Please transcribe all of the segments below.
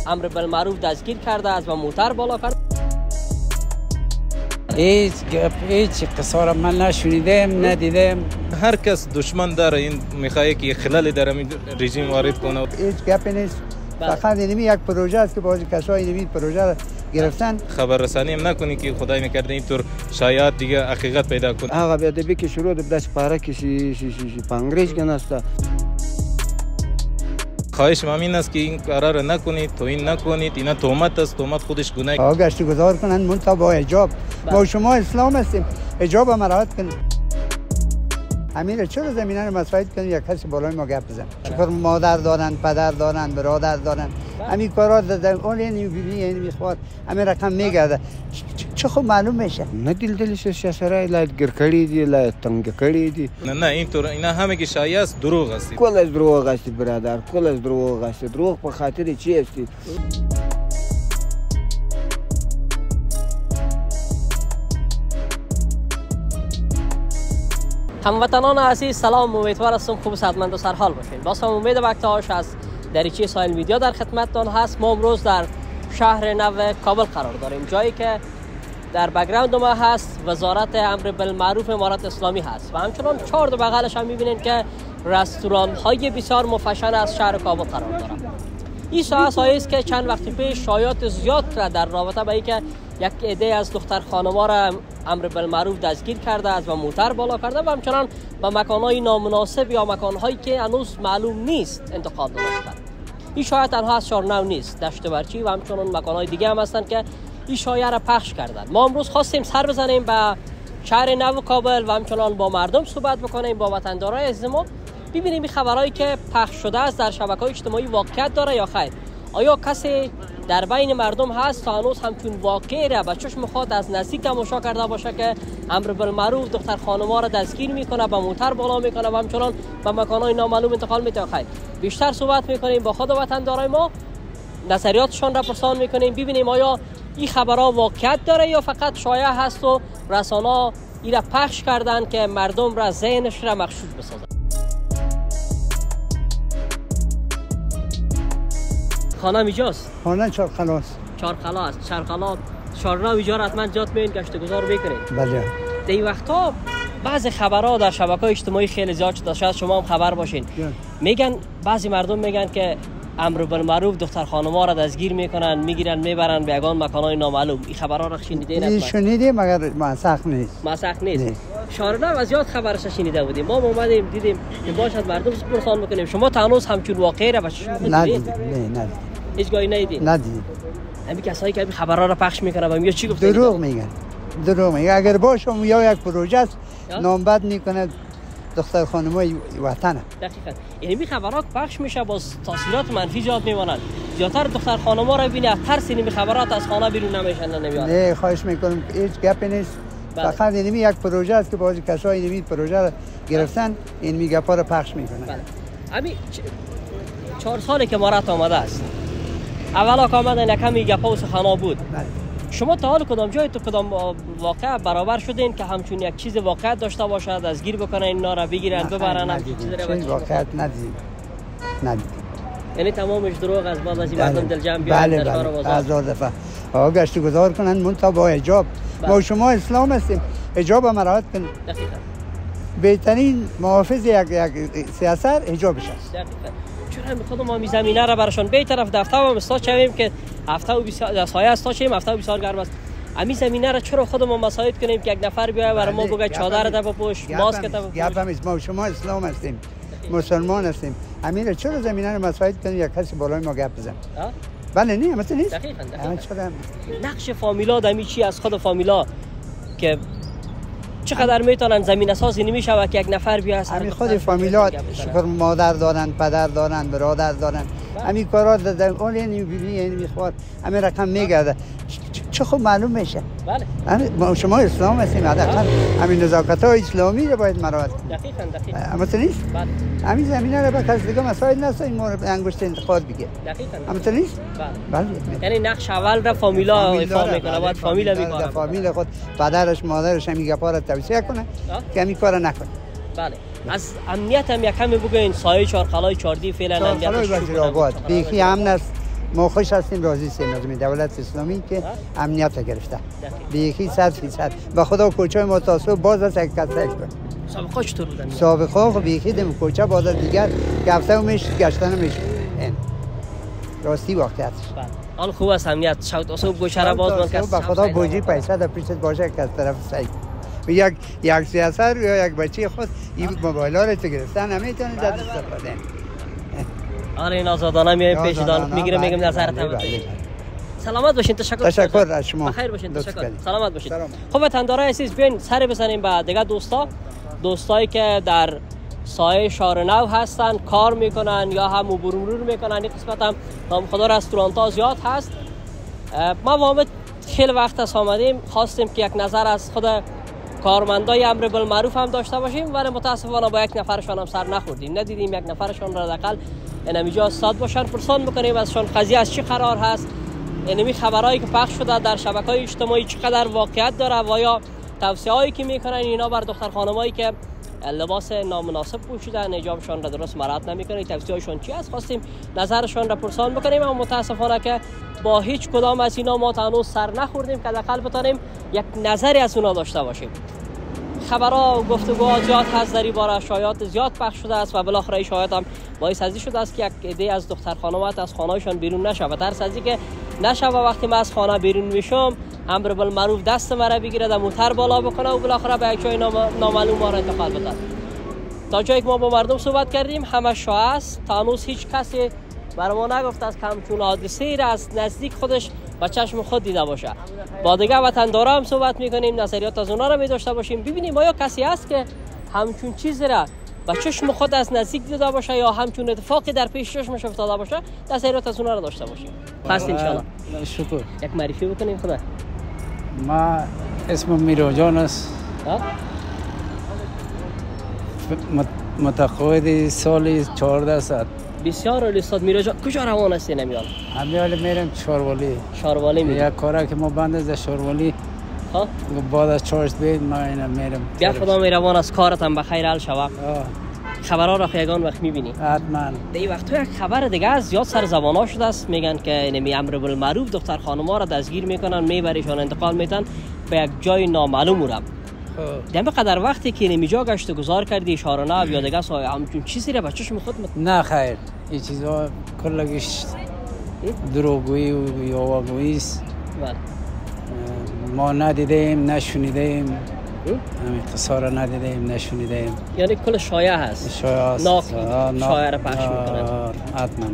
امر بالمعروف دستگیر کرده است و موتر بالا کرده. هیچ قصه را من نشنیدم ندیدم. هر کس دشمن داره این میخواد که خلل در این رژیم وارد کنه. هیچ گپی نیست. فقط اینمی یک پروژه است که بعضی کسای اینمی پروژه را گرفتن. خبررسانی هم نکنی که خدای نکرده اینطور شایعات دیگه حقیقت پیدا کنه. آقا بیادبی که شروع دست پاره کسی پانگریش کنسته. خواهش من این است که این کارا را نکنید، توهین نکنید. اینا تهمت است، تهمت خودش گناه. آقا گشت گذار کنن منتها با حجاب. ما شما اسلام هستیم، حجاب هم مراعات کنید. امیر چرا زمینه رو مساعد کنید یک کسی بالای ما گپ بزنه؟ چون مادر دارن، پدر دارن، برادر دارن. همین کارا دادن اون یعنی بیبی میخواد همین رقم میگرده. چه خب معلوم میشه. نه دلش سیاسره لا گرکړی دی لا تنگ کړی دی. نه اینطور اینا همه که شایعه است، دروغ است. کل از دروغ است برادر، کل از دروغ است. دروغ په خاطر چی است؟ هموطنان عزیز سلام، امیدوار هستم خوب صحتمند و سرحال باشین. باز هم امید وقت‌هاش از دریچه ساحل میدیا در خدمتتان هست. ما امروز در شهر نو کابل قرار داریم، جایی که در بک‌گراند ما هست وزارت امر بالمعروف امارت اسلامی هست و همچنان چهار دو بغلش هم می‌بینید که رستوران‌های بسیار مفشن از شهر کابل قرار دارند. این سایه است که چند وقت پیش شایعات زیاد را در رابطه با اینکه یک عده از دختر خانم‌ها را امر بالمعروف دستگیر کرده است و موتر بالا کرده و همچنان به مکان‌های نامناسب یا مکان‌هایی که هنوز معلوم نیست انتقال داده شده. این شایعه تنها از شهر نیست، دشت برچی و همچنان مکان‌های دیگه هم هستند که این شایعه را پخش کردند. ما امروز خواستیم سر بزنیم به شهر نو کابل و همچنان با مردم صحبت بکنیم، با وطندارای عزیز ما، ببینیم این خبرهایی که پخش شده است در شبکه‌های اجتماعی واقعیت داره یا خیر. آیا کسی در بین مردم هست تا هنوز همچون واقعی را به چشم خود از نزدیک تماشا کرده باشه که امر بالمعروف دختر خانم‌ها را دستگیر میکنه، با موتر بالا میکنه و همچنان به مکان‌های نامعلوم انتقال میده؟ خیر، بیشتر صحبت میکنیم با خود وطندارای ما، نظریاتشان را پرسان میکنیم، ببینیم آیا این خبرها واقعیت داره یا فقط شایعه هست و رسانه‌ها این را پخش کردن که مردم را ذهنش را مغشوش بسازن. خانه اینجاست؟ خانه چارخلاص. چارخلاص، چارخلاص، چهارراه اینجا را حتما جات میین گشت گذار میکنید. بله. در این وقتا بعضی خبرها در شبکه‌های اجتماعی خیلی زیاد شده، شاید شما هم خبر باشین. میگن بعضی مردم میگن که امر بالمعروف دختر خانم‌ها را دستگیر میکنن، میگیرن میبرن به یگان مکان‌های نامعلوم. این خبرها را شنیدین؟ این شنیدیم مگر مسخ نیست. مسخ نیست. شهرنو از زیاد خبرش شنیده بودیم. ما اومدیم دیدیم که باشد مردم پرسان میکنیم. شما تا هنوز همچون واقعی را بچشم ندیدید؟ نه. هیچ گاهی ندیدید؟ ندیدید. همین کسایی که خبرها را پخش میکنن و میگه چی گفته؟ دروغ میگن. دروغ میگن. اگر باشه یا یک پروژه است نامبد میکنه دختر خانمای وطن. دقیقاً. یعنی می خبرات پخش میشه باز تاثیرات منفی زیاد میمونن. زیادتر دختر خانم‌ها را ببینید ترس این خبرات از خانه بیرون نمیشن نمیاد. نه خواهش میکنم هیچ گپی نیست. فقط اینمی یک پروژه است که بعضی کسای اینمی پروژه را گرفتن این می گپا را پخش میکنن. بله. همین 4 ساله که مارات آمده است. اولا که آمدن یکمی گپا و سخنا بود. بله. شما تا حال کدام جای تو کدام واقعا برابر شدین که همچون یک چیز واقعیت داشته باشه دستگیر بکنن اینا را بگیرن ببرن هم چیز واقعیت ندید. یعنی تمامش دروغ از بعد از این مردم دل جمع بیان در کار بازار. هزار دفعه آقا گشت گذار کنن منتها با حجاب. ما شما اسلام هستیم، حجاب هم مراعات کنید. دقیقاً. بهترین محافظ یک سیاست حجابش است. دقیقاً. چون هم خودم ما زمینه را براشون به طرف دفتر هم استاد شویم که هفته و 20 سایه استاد شویم، هفته و 20 گرم است. امی زمینه را چرا خودمون مساعد کنیم که یک نفر بیاد برای ما بگه چادر ده بپوش، ماسک ده بپوش. گپ هم ما شما اسلام هستیم، مسلمان هستیم. امیر چرا زمینه رو مساعد کنیم یک کسی بالای ما گپ بزنه؟ بله نه مثلا نیست. دقیقاً. نقش فامیلا دمی چی از خود فامیلا که چقدر میتونن زمینه سازی نمیشه که یک نفر بیاد همین خود فامیلا شکر مادر دارن، پدر دارن، برادر دارن. همین کارا دادن اون یعنی بیبی یعنی میخواد همین رقم میگرده. چه خب معلوم میشه. بله. شما اسلام هستیم، حداقل همین نزاکت‌های اسلامی رو باید مراعات کنیم. دقیقاً. اما نیست؟ بله. همین زمینه رو به کس دیگه مسائل نسازیم ما انگشت انتقاد بگه. دقیقاً. اما نیست؟ بله. یعنی نقش اول را فامیلا ایفا میکنه، باید فامیلا میکنه. فامیل خود پدرش مادرش همین گپا رو توصیه کنه که همین کارو نکنه. بله. از امنیت هم یکمی بگوین سایه چارخلای چاردی فعلا امنیتش چارخلای وزیر آباد بیخی امن است. ما خوش هستیم راضی هستیم از دولت اسلامی که امنیت گرفته بیخی 100%. به خدا کوچه ما تاسو باز از یک کسک سابقه چطور بودن؟ سابقه بیخی دم کوچه باز دیگر گفته و میش گشتن میش راستی واقعیتش. حال خوب است امنیت شاید تاسو گوشه باز من کس به خدا بوجی پیسه در پیشت باشه که از طرف سعی یک سیاست یا یک بچه خود این موبایل ها رو تو گرفتن نمیتونه در استفاده. آره این آزادانه میایم پیش دان میگیره میگم نظرت هم سلامت باشین. تشکر از شما. بخیر باشین. تشکر. سلامت باشین. خب وطندارای عزیز بیاین سر بزنیم به دیگه دوستایی که در سایه شهر نو هستن کار میکنن یا هم مرور میکنن. این قسمت هم نام خدا رستوران زیاد هست. ما وامد خیلی وقت است آمدیم خواستیم که یک نظر از خود کارمندای امر بالمعروف هم داشته باشیم ولی متاسفانه با یک نفرشان هم سر نخوردیم. ندیدیم یک نفرشان را حداقل اینجا استاد باشن پرسان میکنیم ازشان قضیه از چی قرار هست، اینمی خبرایی که پخش شده در شبکه‌های اجتماعی چقدر واقعیت داره و یا توصیه‌هایی که میکنن اینا بر دختر خانمایی که لباس نامناسب پوشیدن حجابشان را درست مراعات نمیکنن توصیه‌هاشون چی است. خواستیم نظرشان را پرسان بکنیم اما متاسفانه که با هیچ کدام از اینا ما هنوز سر نخوردیم که حداقل بتونیم یک نظری از اونا داشته باشیم. خبرها و گفتگوها زیاد هست در این باره، شایعات زیاد پخش شده است و بالاخره این شایعات هم باعث ازی شده است که یک عده از دختر خانمات از خانه‌هایشان بیرون نشه و ترس از اینکه نشه و وقتی من از خانه بیرون میشم امر بالمعروف دست مرا بگیره و موتر بالا بکنه و بالاخره به یک جای نامعلوم ما را انتقال بده. تا جایی که ما با مردم صحبت کردیم همه شایعه است. تا هنوز هیچ کسی برای ما نگفته است که همچون حادثه‌ای را از نزدیک خودش با چشم خود دیده باشه. با دیگه وطندارا هم صحبت میکنیم، نظریات از اونا رو می داشته باشیم ببینیم آیا کسی هست که همچون چیزی را با چشم خود از نزدیک دیده باشه یا همچون اتفاقی در پیش چشمش افتاده باشه. نظریات از اونا رو داشته باشیم. هست ان شاء الله. شکر. یک معرفی بکنیم خدا. ما اسمم میراجان است. متقاعد سال 14 ساعت. بسیار عالی استاد میراجان. کجا روان هستی نمیال؟ امیال میرم شاروالی میرم. یک کاری که ما بند از شاروالی ها بعد از چارج بید ما اینا میرم. بیا خدا میروان از کارت هم بخیر حال شوه. خبرها را یگان وقت میبینی؟ حتما. این وقت یک خبر دیگه از زیاد سر زبانا شده است میگن که اینمی امر بالمعروف دختر خانم‌ها را دستگیر میکنن میبریشان انتقال میتن به یک جای نامعلوم را. دم قدر وقتی که اینجا گشت گذار کردی اشاره نه یا دیگه سایه همچون چیزی را بچه‌ش میخواد نه خیر این چیزا کلش دروغگویی و یاوه‌گویی است. ما ندیدیم نشنیدیم همین قصه را ندیدیم نشنیدیم یعنی کل شایعه هست. شایعه است. شایعه را پخش میکنن. حتما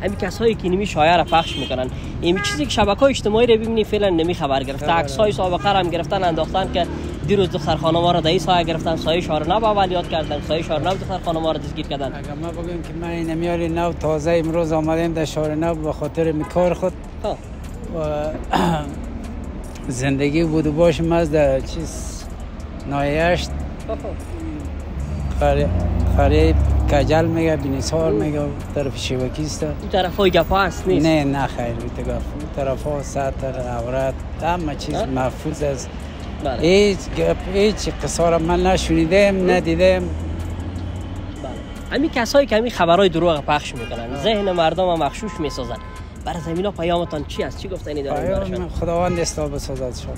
همین کسایی که نمی شایعه را پخش میکنن این چیزی که شبکه‌های اجتماعی رو ببینی فعلا نمی خبر گرفته. عکس‌های سابقه هم گرفتن انداختن که دیروز دختر خانم‌ها را در این سایه گرفتن سایه شهر نو عملیات کردن سایه شهر نو دختر خانم‌ها را دستگیر کردن. اگر ما بگیم که من نمیاری نو تازه امروز آمدیم در شهر نو به خاطر کار خود و زندگی بود و باشیم از در چیز نایشت خریب کجل میگه بینیسار میگه طرف شبکی است. این طرف های گپا هست نیست؟ نه خیر این طرف ها سطر عورت همه چیز محفوظ است. هیچ قصه را من نشنیدم ندیدم. همین کسایی که همین خبرهای دروغ پخش میکنن ذهن مردم رو مغشوش میسازن. برای زمینا پیامتان چی است؟ چی گفتنی دارید براشون؟ خداوند اصلاح بسازدشان.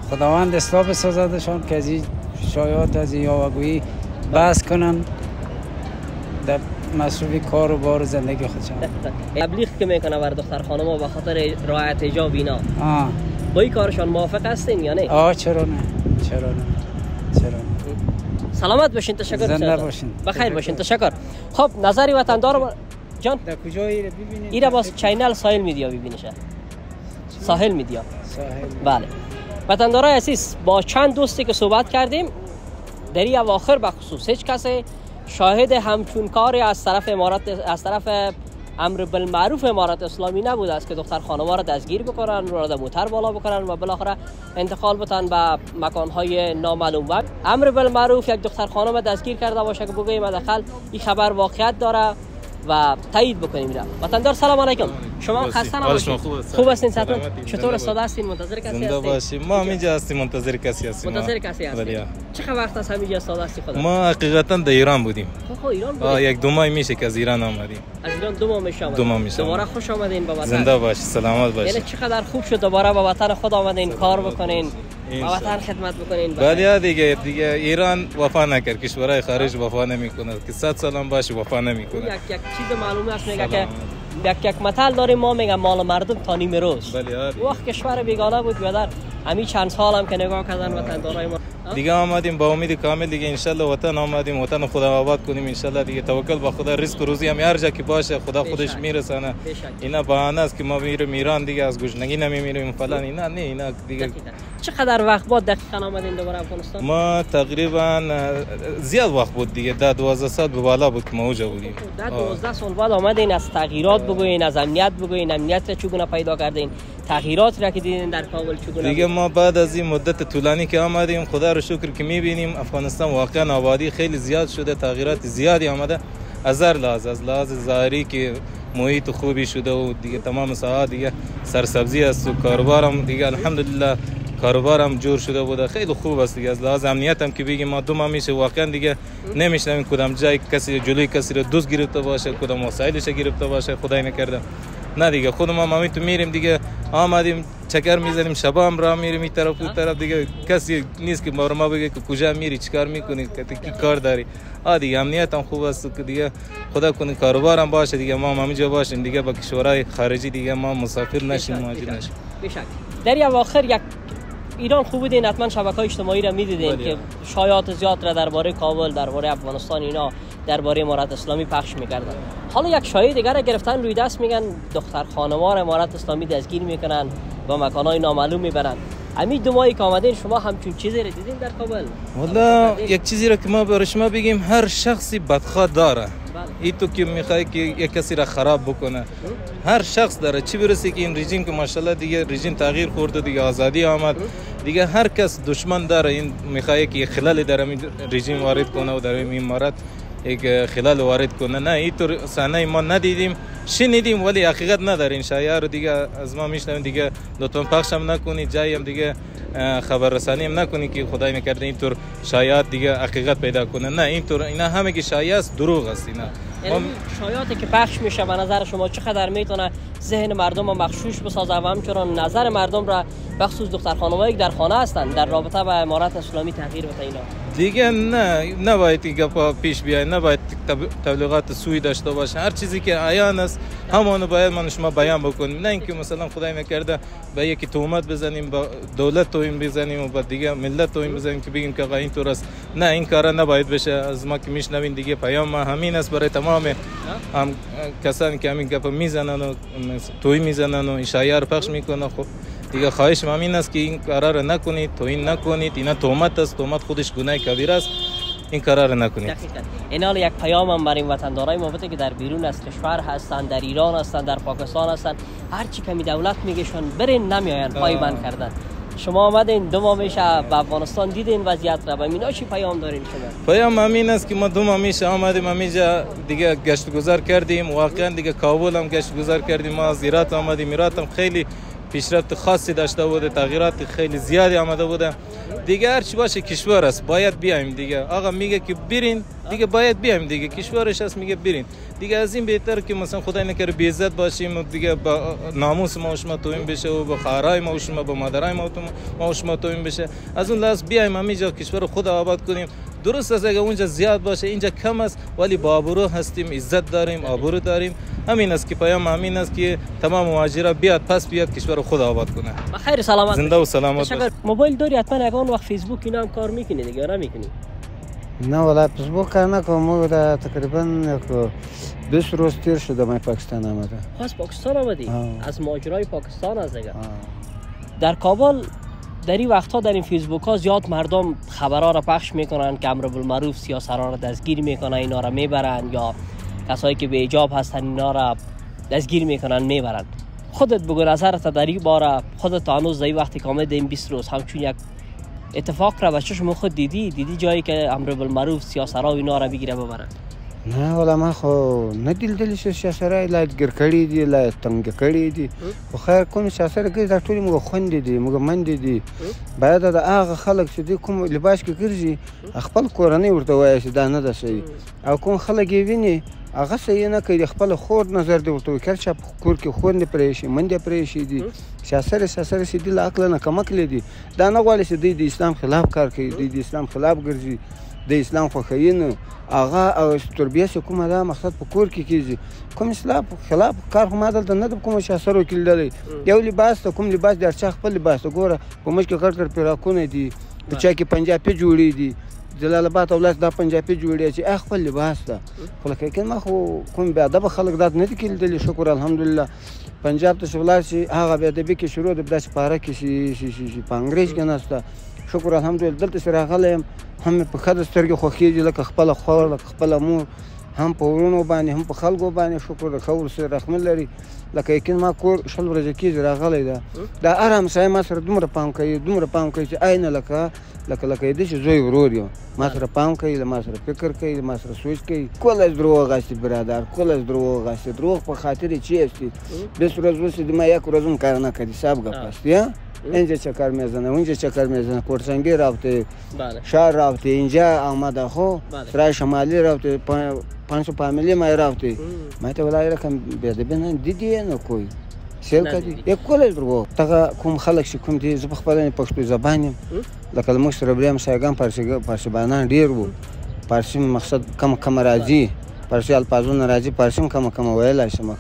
خداوند اصلاح بسازدشان که از این شایعات از این یاوه‌گویی بس کنن در مصروف کار و بار زندگی خودشان. تبلیغ که میکنه بر دختر خانم‌ها به خاطر رعایت حجاب اینا. با این کارشان موافق هستین یا نه؟ چرا نه. سلامت باشین. تشکر. زنده باشین. بخیر باشین. تشکر. خب نظری وطندار جان در کجایی رو ببینید؟ اینا باز چینل ساحل میدیا ببینیشه. ساحل میدیا. بله. وطندارای عزیز با چند دوستی که صحبت کردیم در این اواخر به خصوص هیچ کسی شاهد همچون کاری از طرف امر بالمعروف امارت اسلامی نبوده است که دختر خانم‌ها را دستگیر بکنن را در موتر بالا بکنن و بالاخره انتقال بدن به مکان‌های نامعلوم. و امر بالمعروف یک دختر خانم دستگیر کرده باشه که بگیم حداقل این خبر واقعیت داره و تایید بکنیم. وطندار سلام علیکم. شما خسته نباشید. خوب هستین؟ چطور استاد هستین؟ منتظر کسی هستین؟ زنده باشیم. ما همینجا هستیم منتظر کسی هستیم. منتظر کسی هستین. چقدر وقت از همینجا استاد هستی خدا؟ ما حقیقتا در ایران بودیم. ایران بودیم؟ یک 2 ماه میشه که از ایران آمدیم. از ایران 2 ماه میشه آمدید. 2 ماه میشه. دوباره خوش آمدین به وطن. زنده باشی، سلامت باشی. یعنی چقدر خوب شد دوباره به وطن خود آمدین، کار بکنین، به وطن خدمت بکنین. بله دیگه ایران وفا نکرد، کشورهای خارج وفا نمیکنه که 100 سال هم باشه وفا نمیکنه. یک چیز معلومه است میگه که یک مثل داریم ما میگم مال مردم تا نیم روز. وقت کشور بیگانه بود بیادر همین چند سال هم که نگاه کردن وطندارای ما دیگه آمدیم با امید کامل دیگه انشالله وطن آمدیم، وطن خدا آباد کنیم انشالله دیگه. توکل به خدا، رزق و روزی هم هر جا که باشه خدا خودش میرسانه. اینا بهانه است که ما میریم ایران دیگه از گشنگی نمیمیریم فلان، اینا نه، اینا دیگه. چقدر وقت بعد دقیقاً آمدین دوباره افغانستان؟ ما تقریبا زیاد وقت بود دیگه، 12 سال به بالا بود که ما اونجا بودیم. 12 سال بعد آمدین. از تغییرات بگوین، از امنیت بگوین، امنیت را چگونه پیدا کردین، تغییرات را که دیدین در کابل چگونه دیگه ما بعد از این مدت طولانی که آمدیم خدا رو شکر که میبینیم افغانستان واقعا آبادی خیلی زیاد شده، تغییرات زیادی آمده از هر لحاظ، از لحاظ ظاهری که محیط خوبی شده و دیگه تمام ساعات دیگه سرسبزی است و کاروبارم دیگه الحمدلله کاروبارم جور شده بوده، خیلی خوب است دیگه. از لحاظ امنیت هم که بگیم ما 2 ماه میشه واقعا دیگه نمیشنویم کدام جای کسی جلوی کسی رو دزد گرفته باشه، کدام وسایلش گرفته باشه، خدای نکرده. نه دیگه خود ما تو میریم دیگه، آمدیم چکر میزنیم، شبا هم راه میریم این طرف اون طرف دیگه، کسی نیست که ما بگه که کجا میری چیکار میکنی کی کار داری. دیگه امنیت هم خوب است که دیگه خدا کنه کاروبار هم باشه دیگه، ما همینجا باشیم دیگه، با کشورهای خارجی دیگه ما مسافر نشیم، مهاجر نشیم. بشک در اواخر یک ایران خوب بودین، حتما شبکه‌های اجتماعی را می‌دیدین که شایعات زیاد را درباره کابل، درباره افغانستان، اینا درباره امارت اسلامی پخش می‌کردن. حالا یک شایعه دیگر را گرفتن روی دست، میگن دختر خانوار امارت اسلامی دستگیر میکنن و مکان‌های نامعلوم میبرن. همین 2 ماهی که آمدین شما همچون چیزی را دیدین در کابل؟ والا یک چیزی را که ما برای شما بگیم، هر شخصی بدخواه داره. ای تو که میخوای که یک کسی را خراب بکنه، هر شخص داره، چی برسه که این رژیم که ماشاءالله دیگه رژیم تغییر خورده دیگه، آزادی آمد دیگه، هر کس دشمن داره، این میخوای که خلل در این رژیم وارد کنه و در این امارت یک خلل وارد کنه. نه اینطور صحنه ما ندیدیم، شنیدیم ولی حقیقت نداره. این شایعه رو دیگه از ما میشنویم دیگه، لطفا پخش هم نکنید، جایی هم دیگه خبر رسانی هم نکنید که خدای نکرده اینطور شایعات دیگه حقیقت پیدا کنه. نه اینطور، اینا همه که شایعه است، دروغ است. اینا یعنی شایعاتی که پخش میشه به نظر شما چقدر میتونه ذهن مردم رو مخشوش بسازه و همچنان نظر مردم را بخصوص دختر خانمایی که در خانه هستند در رابطه با امارت اسلامی تغییر بده؟ اینا دیگه نه، نباید دیگه پیش بیاید، نباید تبلیغات سوی داشته باشه. هر چیزی که عیان است همونو باید ما شما بیان بکنیم، نه اینکه مثلا خدای نکرده به یکی تهمت بزنیم، با دولت توهین بزنیم و با دیگه ملت توهین بزنیم که بگیم که آقا اینطور است. نه، این کارا نباید بشه. از ما که میشنوین دیگه پیام ما همین است برای تمام هم کسانی که همین گپ میزنن و توهین میزنن و این شایعه رو پخش میکنن. خب دیگه خواهش ما این است که این کارا رو نکنید، توهین نکنید، اینا تهمت است، تهمت خودش گناه کبیره است، این کارا رو نکنید. این حال یک پیام هم برای وطندارای ما بده که در بیرون از کشور هستن، در ایران هستن، در پاکستان هستن، هر چی کمی دولت میگهشون برین نمیاین، پای بند کردن. شما آمدین 2 ماه میشه به افغانستان، دیدین وضعیت را، به مینا چی پیام دارین شما؟ پیام همین است که ما 2 ماه میشه آمدیم همینجا دیگه گشت گذار کردیم، واقعا دیگه کابل هم گشت گذار کردیم، ما از هرات آمدیم، هرات هم خیلی پیشرفت خاصی داشته بوده، تغییرات خیلی زیادی آمده بوده. دیگه هر چی باشه کشور است، باید بیایم دیگه. آقا میگه که برین دیگه، باید بیایم دیگه، کشورش است میگه برین دیگه. از این بهتر که مثلا خدای نکنه بی عزت باشیم و دیگه با ناموس ما و شما توهین بشه و با خواهرای ما و شما، با مادرای ما و شما توهین بشه. از اون لحاظ بیایم همینجا کشور خود آباد کنیم. درست است اگه اونجا زیاد باشه اینجا کم است، ولی با آبرو هستیم، عزت داریم، آبرو داریم. همین است که پیام همین است که تمام مهاجرا بیاد پس بیاد کشور خود آباد کنه. بخیر سلامت، زنده و سلامت. موبایل داری حتما اگه وقت فیسبوک اینا هم کار میکنی دیگه، نمیکنی؟ نه والا فیسبوک کار نکنم. تقریبا 20 روز تیر شده من پاکستان آمده. خاص پاکستان آمدی؟ از ماجرای پاکستان از دیگه. در کابل در این وقتها در این فیسبوک ها زیاد مردم خبرها را پخش میکنن که امر بالمعروف سیاسران را دستگیر میکنن، اینا را میبرن، یا کسایی که به حجاب هستن اینا را دستگیر میکنن میبرن. خودت بگو نظرت در این باره، خودت هنوز در وقتی که آمده این 20 روز همچون یک اتفاق را به چشم خود دیدی جایی که امر بالمعروف سیاسران اینا را بگیره ببرن؟ نه والا ما خو نه لیدلی چې شاسره لا ګر کړي دي لا تنګ کړي دي خو خیر کوم شاسره کې دا ټول موږ خوندې دي موږ مندې دي باید د هغه خلک چې د کوم لباس کې ګرځي خپل کورنۍ ورته وایي چې دا نه ده صحیح او کوم خلک یې ویني هغه صحیح نه کوي خپل خور نظر دی ورته وکړ چې په کور کې خوندې پرې شي مندې پرې شي دي شاسره چې دي له عقله نه کمک لیدي دا نه غواړي چې دوی د اسلام خلاف کار کوي دوی د اسلام خلاف ګرځي د اسلام خوښوي نه هغه او تربیه چې کومه ده مقصد په کور کې کېږي کوم اسلام خلاف کار خو ما دلته نه ده کوم شاسرو کې لیدلی یو لباس ته کوم لباس د هر چا خپل لباس ته ګوره په موږ کې کټ کټ پیراکونه دي په چا کې پنجابي جوړې دي جلال آباد اولاد دا پنجابي جوړې چې خپل لباس ده خو لکه ما خو کوم بې ادبه خلک دا نه دي کې لیدلي شکر الحمدلله پنجاب ته چې ولاړ شي هغه بې ادبي کې شروع د داسې پاره کې شي په انګریز کې نسته شکر الحمدلله دلته چې راغلی یم هم په ښځه سترګې خوښېږي لکه خپله خور لکه خپله مور هم په وروڼو باندې هم په خلکو باندې شکر د ښه ورسره رحمت لري لکه یقین ما کور 20 ورځې کېږي راغلی ده دا هر همسایه ما سره دومره پام کوي چې عینه لکه د چې زوی ورور یم ما سره پام کوي له ما سره فکر کوي ما سره سوچ کوي کله دروغ هستی برادر کله دروغ هستی دروغ په خاطر چی هستی 20 روز وسید ما یک روزم کار نکردی ساب گپ هستی اینجا چکر میزنه اونجا چکر میزنه کورسنگی رفته شهر رفته اینجا آمده خو سرای شمالی رفته 500 فامیلی ما رفته ما ته ولای رقم بده نه دیدی نه کوئی سیل کدی یک کول درو تا کوم خلک چې کوم دي زه په خپل پښتو زبان لکه موږ سره بریم سایګان پارسی باندې ډیر وو پارسی مقصد کم راځي پارسی الفاظونه راځي پارسی کم ویلای شم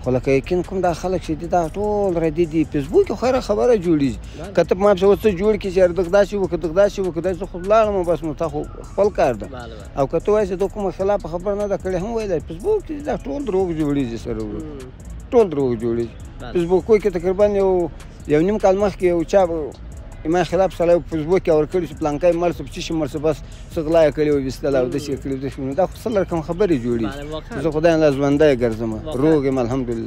خو لکه یقین کوم دا خلک چې دا ټول ردی دي فیسبوک خو خبره جوړیږي کته ما څه وڅ جوړ کی چې دغدا شي وکړه خو خو لاړم بس نو تا خو خپل کار ده او کته وایي چې کوم خلاف خبر نه ده کړي هم ویلای فیسبوک دا ټول دروغ جوړیږي سره ټول دروغ جوړیږي فیسبوک کوی کې تقریبا یو نیم کال مخکې یو چا ما خلاف سره په فیسبوک کې ورکړی چې پلانکای مرسب چې مرسب بس څغلا کړی او وستل او د شي کړی دا خو سره کوم خبرې جوړي زه خدای الله ژوندۍ ګرځم روغ یم الحمدلله